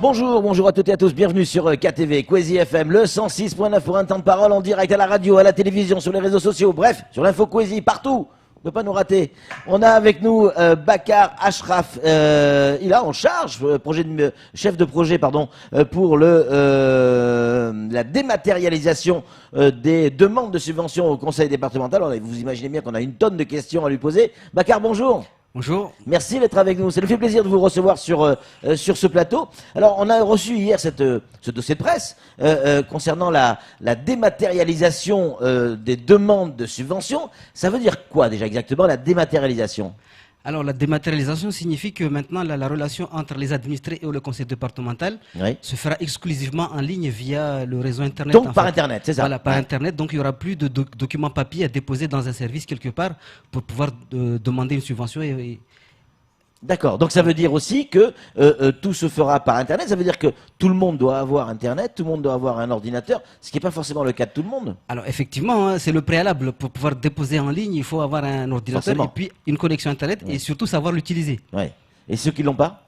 Bonjour, bonjour à toutes et à tous, bienvenue sur KTV, Kwezi FM, le 106.9 pour un temps de parole en direct à la radio, à la télévision, sur les réseaux sociaux, bref, sur l'info Kwezi, partout. On ne peut pas nous rater. On a avec nous Bakar Ashraf, il a en charge, chef de projet pour la dématérialisation des demandes de subventions au conseil départemental. Alors, vous imaginez bien qu'on a une tonne de questions à lui poser. Bakar, bonjour. Bonjour. Merci d'être avec nous. Ça nous fait plaisir de vous recevoir sur ce plateau. Alors, on a reçu hier ce dossier de presse concernant la dématérialisation des demandes de subventions. Ça veut dire quoi déjà exactement, la dématérialisation ? Alors, la dématérialisation signifie que maintenant, la relation entre les administrés et le conseil départemental se fera exclusivement en ligne via le réseau Internet. Donc, par Internet, c'est ça? Voilà, par Internet. Donc, il n'y aura plus de documents papier à déposer dans un service quelque part pour pouvoir demander une subvention. D'accord. Donc, ça veut dire aussi que tout se fera par Internet. Ça veut dire que tout le monde doit avoir Internet, tout le monde doit avoir un ordinateur, ce qui n'est pas forcément le cas de tout le monde. Alors, effectivement, hein, c'est le préalable. Pour pouvoir déposer en ligne, il faut avoir un ordinateur et puis une connexion Internet et surtout savoir l'utiliser. Ouais. Et ceux qui ne l'ont pas ?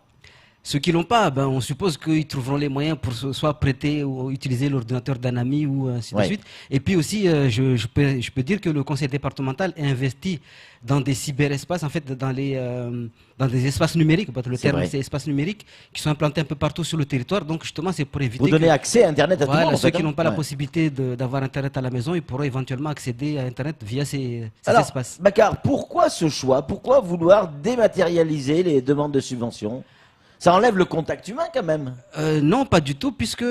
Ceux qui l'ont pas, on suppose qu'ils trouveront les moyens pour soit prêter ou utiliser l'ordinateur d'un ami ou ainsi de suite. Et puis aussi, je peux dire que le conseil départemental est investi dans des cyberespaces, en fait, dans des espaces numériques. Le terme, c'est espaces numériques qui sont implantés un peu partout sur le territoire. Donc, justement, c'est pour éviter. Vous donnez accès à Internet à tout le monde. Ceux qui n'ont pas la possibilité d'avoir Internet à la maison, ils pourront éventuellement accéder à Internet via ces espaces. Bakar, pourquoi ce choix? Pourquoi vouloir dématérialiser les demandes de subventions? Ça enlève le contact humain quand même. Non, pas du tout, puisque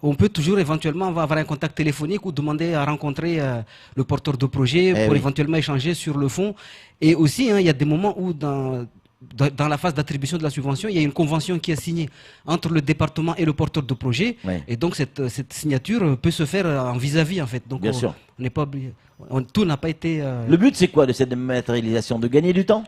on peut toujours éventuellement avoir un contact téléphonique ou demander à rencontrer le porteur de projet pour éventuellement échanger sur le fond. Et aussi, il y a des moments où dans la phase d'attribution de la subvention, il y a une convention qui est signée entre le département et le porteur de projet. Et donc cette signature peut se faire en vis-à-vis en fait. Donc bien sûr. On n'est pas obligé. Tout n'a pas été. Le but c'est quoi de cette dématérialisation? De gagner du temps?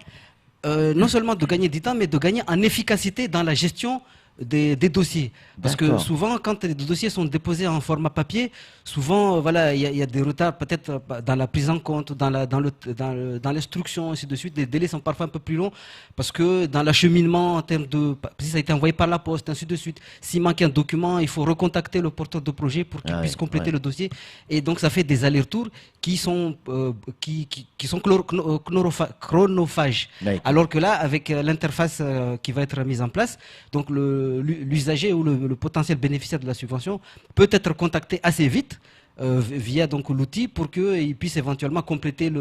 Non seulement de gagner du temps, mais de gagner en efficacité dans la gestion des dossiers. Parce que souvent, quand les dossiers sont déposés en format papier, souvent, voilà, il y a des retards peut-être dans la prise en compte, dans l'instruction, ainsi de suite. Les délais sont parfois un peu plus longs parce que dans l'acheminement, en termes de, si ça a été envoyé par la poste, ainsi de suite. S'il manque un document, il faut recontacter le porteur de projet pour qu'il puisse compléter le dossier. Et donc, ça fait des allers-retours qui sont chronophages. Alors que là, avec l'interface qui va être mise en place, donc l'usager ou le potentiel bénéficiaire de la subvention peut être contacté assez vite via donc l'outil pour qu'il puisse éventuellement compléter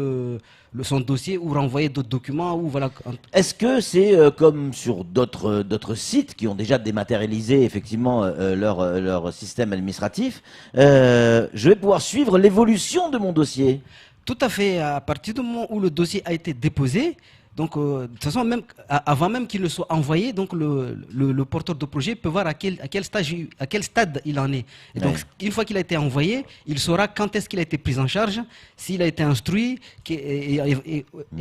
son dossier ou renvoyer d'autres documents. Ou voilà. Est-ce que c'est comme sur d'autres sites qui ont déjà dématérialisé effectivement leur système administratif, je vais pouvoir suivre l'évolution de mon dossier? Tout à fait. À partir du moment où le dossier a été déposé, donc, de toute façon, même, avant même qu'il ne soit envoyé, donc le porteur de projet peut voir à quel stade il en est. Et donc, une fois qu'il a été envoyé, il saura quand est-ce qu'il a été pris en charge, s'il a été instruit, et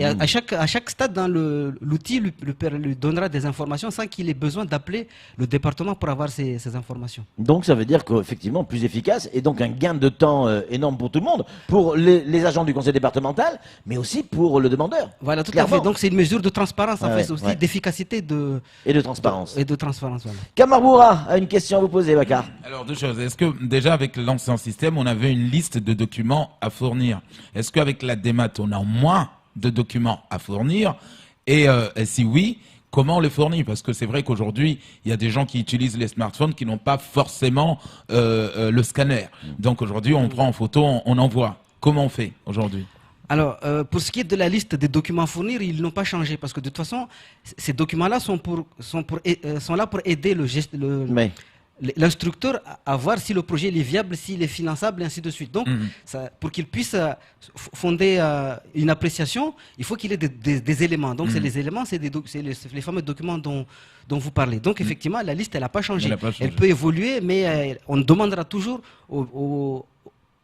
à chaque stade, dans l'outil lui donnera des informations sans qu'il ait besoin d'appeler le département pour avoir ces informations. Donc, ça veut dire qu'effectivement, plus efficace, et donc un gain de temps énorme pour tout le monde, pour les agents du conseil départemental, mais aussi pour le demandeur. Voilà, tout à fait. Donc, c'est une mesure de transparence, en fait, aussi d'efficacité et de transparence. Voilà. Kamarboura a une question à vous poser, Bakar. Alors, deux choses. Est-ce que déjà avec l'ancien système, on avait une liste de documents à fournir? Est-ce qu'avec la démat, on a moins de documents à fournir? Et si oui, comment on les fournit? Parce que c'est vrai qu'aujourd'hui, il y a des gens qui utilisent les smartphones qui n'ont pas forcément le scanner. Donc aujourd'hui, on prend en photo, on envoie. Comment on fait aujourd'hui? Alors, pour ce qui est de la liste des documents à fournir, ils n'ont pas changé parce que de toute façon, ces documents-là sont là pour aider l'instructeur à voir si le projet est viable, s'il est finançable, et ainsi de suite. Donc, pour qu'il puisse fonder une appréciation, il faut qu'il ait des éléments. Donc, les éléments, c'est les fameux documents dont vous parlez. Donc, effectivement, la liste, elle n'a pas changé. Elle peut évoluer, mais on demandera toujours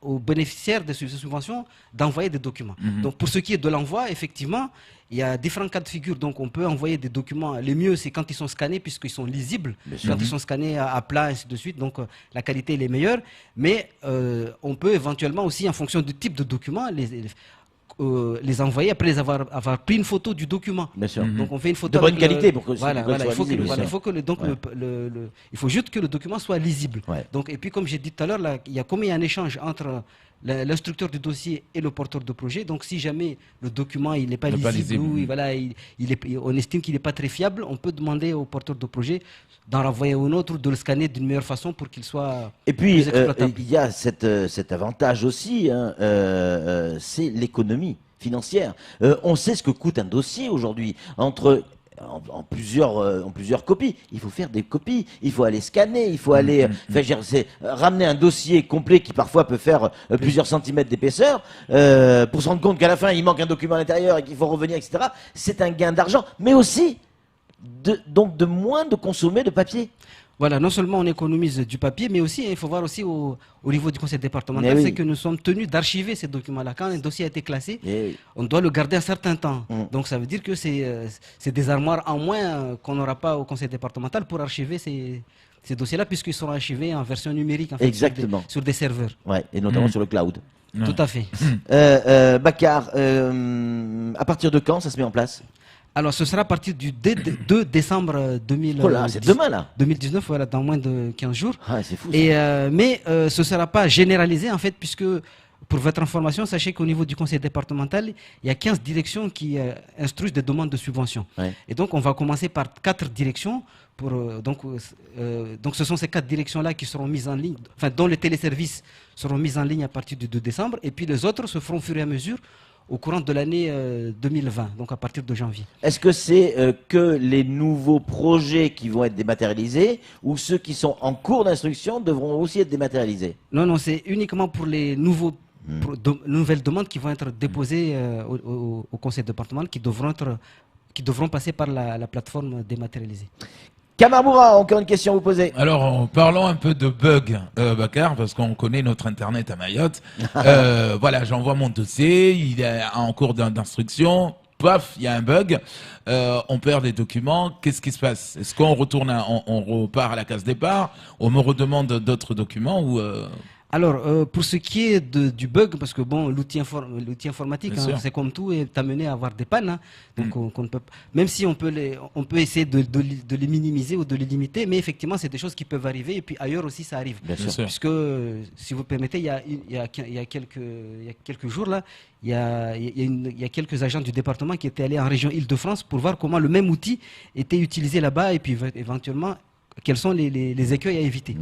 aux bénéficiaires de ces subventions d'envoyer des documents. Donc pour ce qui est de l'envoi, effectivement, il y a différents cas de figure. Donc on peut envoyer des documents. Le mieux, c'est quand ils sont scannés, puisqu'ils sont lisibles. Quand ils sont scannés à plat, ainsi de suite. Donc la qualité elle est meilleure. Mais on peut éventuellement aussi, en fonction du type de document, les envoyer après avoir pris une photo du document. Bien sûr. Donc on fait une photo De bonne avec qualité pour que voilà, soit il faut visible, que, voilà, bien il faut que il faut juste que le document soit lisible. Ouais. Donc et puis comme j'ai dit tout à l'heure, là, comme il y a un échange entre l'instructeur du dossier et le porteur de projet, donc si jamais le document il n'est pas lisible ou voilà, on estime qu'il n'est pas très fiable, on peut demander au porteur de projet d'en renvoyer un autre ou de le scanner d'une meilleure façon pour qu'il soit Et puis, plus exploitable. il y a cet avantage aussi, hein, c'est l'économie financière. On sait ce que coûte un dossier aujourd'hui, en plusieurs copies. Il faut faire des copies, il faut aller scanner, il faut aller ramener un dossier complet qui parfois peut faire plusieurs centimètres d'épaisseur pour se rendre compte qu'à la fin, il manque un document à l'intérieur et qu'il faut revenir, etc. C'est un gain d'argent, mais aussi donc de moins de consommer de papier. Voilà, non seulement on économise du papier, mais aussi il faut voir aussi au niveau du conseil départemental, Mais oui. c'est que nous sommes tenus d'archiver ces documents-là. Quand un dossier a été classé, Et on doit le garder un certain temps. Mm. Donc ça veut dire que c'est des armoires en moins qu'on n'aura pas au conseil départemental pour archiver ces dossiers-là, puisqu'ils seront archivés en version numérique, en fait, Exactement. sur des serveurs. ouais, et notamment sur le cloud. Ouais. Tout à fait. Bakar, à partir de quand ça se met en place? Alors ce sera à partir du 2 décembre 2019. Oh là, c'est demain là. 2019, voilà, dans moins de 15 jours. Ah, c'est fou. Ça. Et, mais ce ne sera pas généralisé en fait, puisque pour votre information, sachez qu'au niveau du conseil départemental, il y a 15 directions qui instruisent des demandes de subventions. Ouais. Et donc on va commencer par 4 directions. Donc ce sont ces 4 directions-là qui seront mises en ligne, enfin dont les téléservices seront mis en ligne à partir du 2 décembre. Et puis les autres se feront au fur et à mesure au courant de l'année 2020, donc à partir de janvier. Est-ce que c'est que les nouveaux projets qui vont être dématérialisés ou ceux qui sont en cours d'instruction devront aussi être dématérialisés? Non, non, c'est uniquement pour les nouvelles demandes qui vont être déposées au conseil départemental, qui devront passer par la plateforme dématérialisée. Kamar, encore une question à vous poser. Alors, parlons un peu de bug, Bakar, parce qu'on connaît notre Internet à Mayotte. Voilà, j'envoie mon dossier, il est en cours d'instruction, paf, il y a un bug, on perd des documents, qu'est-ce qui se passe? Est-ce qu'on retourne, on repart à la case départ, on me redemande d'autres documents ou Alors, pour ce qui est du bug, parce que bon, l'outil informatique, Bien hein, sûr. c'est comme tout, est amené à avoir des pannes. Hein. Donc, on ne peut, même si on peut essayer de les minimiser ou de les limiter, mais effectivement, c'est des choses qui peuvent arriver. Et puis ailleurs aussi, ça arrive. Bien sûr. Puisque, si vous permettez, il y a quelques jours là, il y a quelques agents du département qui étaient allés en région Île-de-France pour voir comment le même outil était utilisé là-bas et puis éventuellement quels sont les écueils à éviter.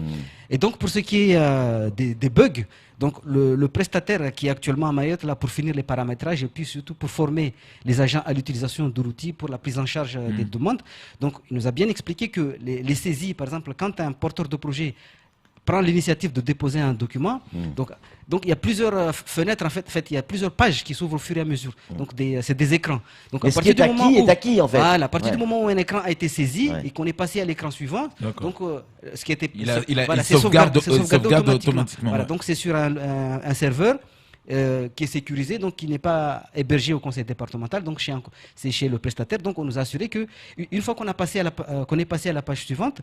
Et donc pour ce qui est des bugs, donc le prestataire qui est actuellement à Mayotte là pour finir les paramétrages et puis surtout pour former les agents à l'utilisation de l'outil pour la prise en charge des demandes, donc il nous a bien expliqué que les saisies, par exemple, quand un porteur de projet prend l'initiative de déposer un document. Donc il y a plusieurs fenêtres, en fait, il y a plusieurs pages qui s'ouvrent au fur et à mesure. Donc c'est des écrans. Donc, Mais ce qui est acquis est acquis, en fait. Voilà, à partir Ouais. du moment où un écran a été saisi Ouais. et qu'on est passé à l'écran suivant, D'accord. donc ce qui était il c'est sauvegarde sauvegardé automatiquement, Voilà, ouais. donc c'est sur un serveur. Qui est sécurisé, donc qui n'est pas hébergé au conseil départemental, donc c'est chez le prestataire. Donc on nous a assuré que une fois qu'on est passé à la page suivante,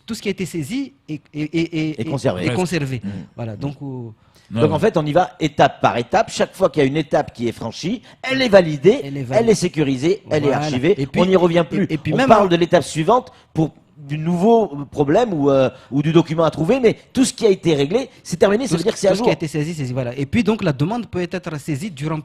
tout ce qui a été saisi est conservé. conservé. Voilà, donc Donc en fait, on y va étape par étape. Chaque fois qu'il y a une étape qui est franchie, elle est validée, elle est sécurisée, elle est Voilà. archivée. Et puis- on n'y revient plus. et puis on même parle de l'étape suivante pour du nouveau problème ou du document à trouver, mais tout ce qui a été réglé, c'est terminé. Ça veut dire que c'est à tout ce jour. qui a été saisi, voilà. Et puis donc la demande peut être saisie durant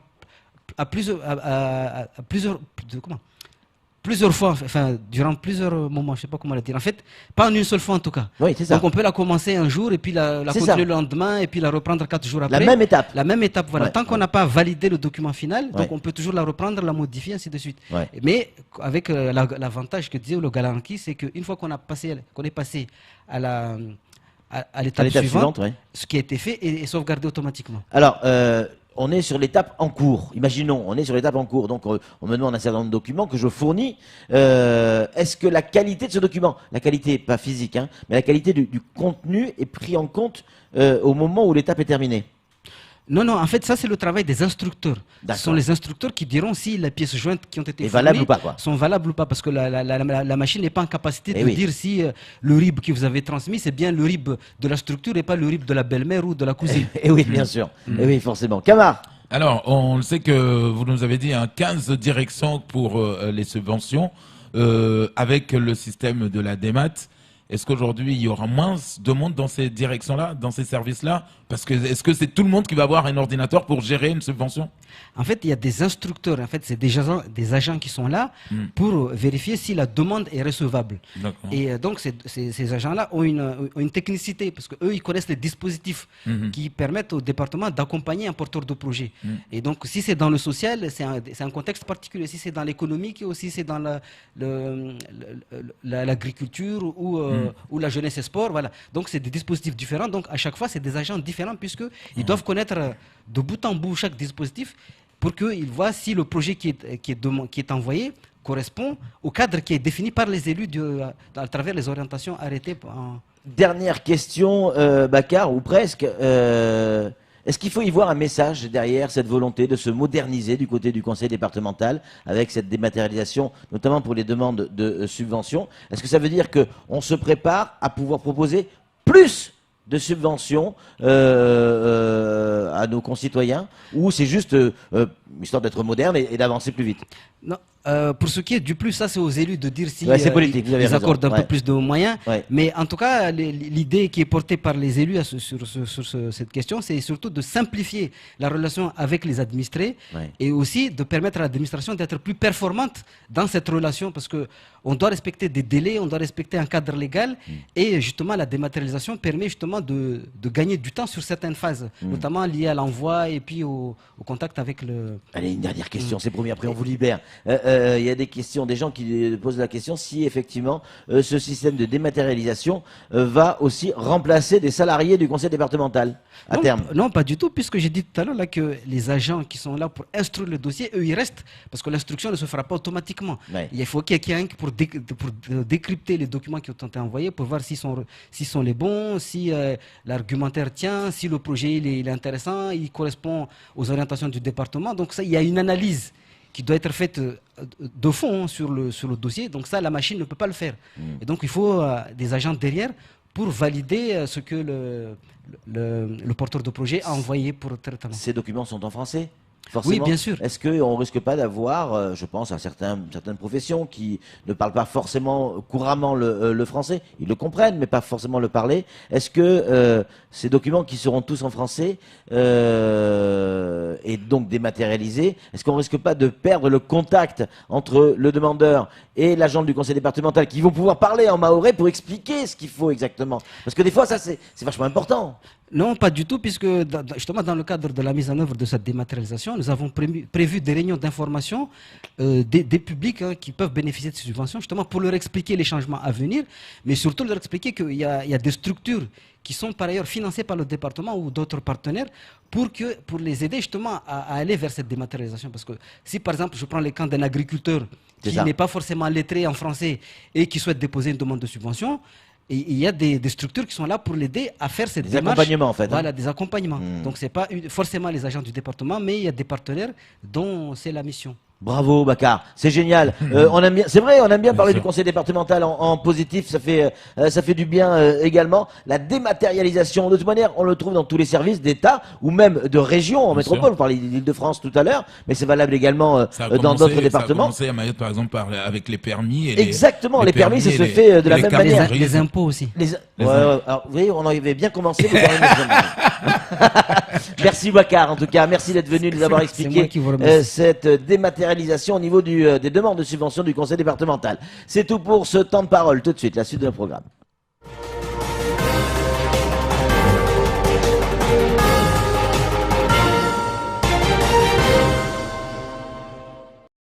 plusieurs fois, enfin durant plusieurs moments, je sais pas comment le dire. En fait, pas en une seule fois en tout cas. Oui, c'est ça. Donc on peut la commencer un jour et puis la C'est continuer ça. le lendemain et puis la reprendre 4 jours après. La même étape. La même étape, voilà. Ouais, Tant qu'on ouais. n'a pas validé le document final, donc Ouais. on peut toujours la reprendre, la modifier, ainsi de suite. Ouais. Mais avec l'avantage que disait le Galanki, c'est qu'une fois qu'on est passé à l'étape suivante, ouais. ce qui a été fait est sauvegardé automatiquement. Alors, on est sur l'étape en cours. Imaginons, on est sur l'étape en cours. Donc, on me demande un certain nombre de documents que je fournis. Est-ce que la qualité de ce document, la qualité pas physique, hein, mais la qualité du contenu est pris en compte au moment où l'étape est terminée? Non, non, en fait, ça, c'est le travail des instructeurs. Ce D'accord. sont les instructeurs qui diront si les pièces jointes qui ont été Est fournies valable ou pas, quoi. sont valables ou pas, parce que la machine n'est pas en capacité Eh de oui. dire si le RIB que vous avez transmis, c'est bien le RIB de la structure et pas le RIB de la belle-mère ou de la cousine. Eh oui, bien sûr. Eh oui, forcément. Kamar. Alors, on le sait que vous nous avez dit 15 directions pour les subventions avec le système de la démat. Est-ce qu'aujourd'hui, il y aura moins de monde dans ces directions-là, dans ces services-là? Parce que est-ce que c'est tout le monde qui va avoir un ordinateur pour gérer une subvention? En fait, il y a des instructeurs, en fait, c'est des agents qui sont là pour vérifier si la demande est recevable. Et donc, ces agents-là ont une technicité, parce qu'eux, ils connaissent les dispositifs qui permettent au département d'accompagner un porteur de projet. Et donc, si c'est dans le social, c'est un contexte particulier. Si c'est dans l'économique, ou si c'est dans l'agriculture ou la jeunesse et sport, voilà. Donc, c'est des dispositifs différents. Donc, à chaque fois, c'est des agents différents, puisqu'ils doivent connaître de bout en bout chaque dispositif pour qu'ils voient si le projet qui est envoyé correspond au cadre qui est défini par les élus à travers les orientations arrêtées. Dernière question, Bakar, ou presque. Est-ce qu'il faut y voir un message derrière cette volonté de se moderniser du côté du conseil départemental avec cette dématérialisation, notamment pour les demandes de subventions? Est-ce que ça veut dire qu'on se prépare à pouvoir proposer plus de subventions à nos concitoyens, ou c'est juste histoire d'être moderne et d'avancer plus vite? Non, pour ce qui est du plus, ça c'est aux élus de dire si c'est politique, vous avez ils raison. accordent un peu plus de moyens. Ouais. Mais en tout cas, l'idée qui est portée par les élus sur cette question, c'est surtout de simplifier la relation avec les administrés et aussi de permettre à l'administration d'être plus performante dans cette relation, parce que on doit respecter des délais, on doit respecter un cadre légal et justement la dématérialisation permet justement de gagner du temps sur certaines phases, notamment liées à l'envoi et puis au contact avec le... Allez, une dernière question, c'est promis, après on vous libère. Il y a des questions, des gens qui posent la question si effectivement ce système de dématérialisation va aussi remplacer des salariés du conseil départemental à terme. Non, pas du tout, puisque j'ai dit tout à l'heure là que les agents qui sont là pour instruire le dossier, eux, ils restent, parce que l'instruction ne se fera pas automatiquement. Il faut qu'il y ait quelqu'un pour décrypter les documents qui ont été envoyés, pour voir s'ils sont les bons, si l'argumentaire tient, si le projet il est intéressant, il correspond aux orientations du département. Donc ça, il y a une analyse qui doit être faite de fond sur le dossier. Donc ça, la machine ne peut pas le faire. Et donc il faut des agents derrière pour valider ce que le porteur de projet a envoyé pour traitement. Ces documents sont en français? Forcément. Oui, bien sûr. Est-ce qu'on ne risque pas d'avoir, je pense à certaines professions qui ne parlent pas forcément couramment le français, ils le comprennent, mais pas forcément le parler. Est-ce que ces documents qui seront tous en français et donc dématérialisés, est-ce qu'on ne risque pas de perdre le contact entre le demandeur et l'agent du conseil départemental qui vont pouvoir parler en mahorais pour expliquer ce qu'il faut exactement? Parce que des fois, ça c'est vachement important. Non, pas du tout, puisque justement dans le cadre de la mise en œuvre de cette dématérialisation, nous avons prévu des réunions d'information des publics qui peuvent bénéficier de ces subventions, justement pour leur expliquer les changements à venir, mais surtout leur expliquer qu'il y a des structures qui sont par ailleurs financées par le département ou d'autres partenaires pour les aider justement à aller vers cette dématérialisation. Parce que si par exemple je prends le cas d'un agriculteur qui n'est pas forcément lettré en français et qui souhaite déposer une demande de subvention, et il y a des structures qui sont là pour l'aider à faire cette démarche. Des accompagnements en fait. Voilà, des accompagnements. Donc c'est pas forcément les agents du département, mais il y a des partenaires dont c'est la mission. Bravo Bakar, c'est génial. On aime bien, c'est vrai, on aime bien parler du conseil départemental en positif, ça fait du bien également. La dématérialisation, de toute manière, on le trouve dans tous les services d'État ou même de région, en métropole. On parlait d'Île-de-France tout à l'heure, mais c'est valable également dans d'autres départements. Ça a commencé à Mayotte par exemple avec les permis. Exactement, les permis, ça se fait de la même manière. Les impôts aussi. Alors, vous voyez, on avait bien commencé. Merci Bakar, en tout cas, merci d'être venu nous avoir expliqué cette dématérialisation au niveau des demandes de subvention du conseil départemental. C'est tout pour ce temps de parole. Tout de suite, la suite de notre programme.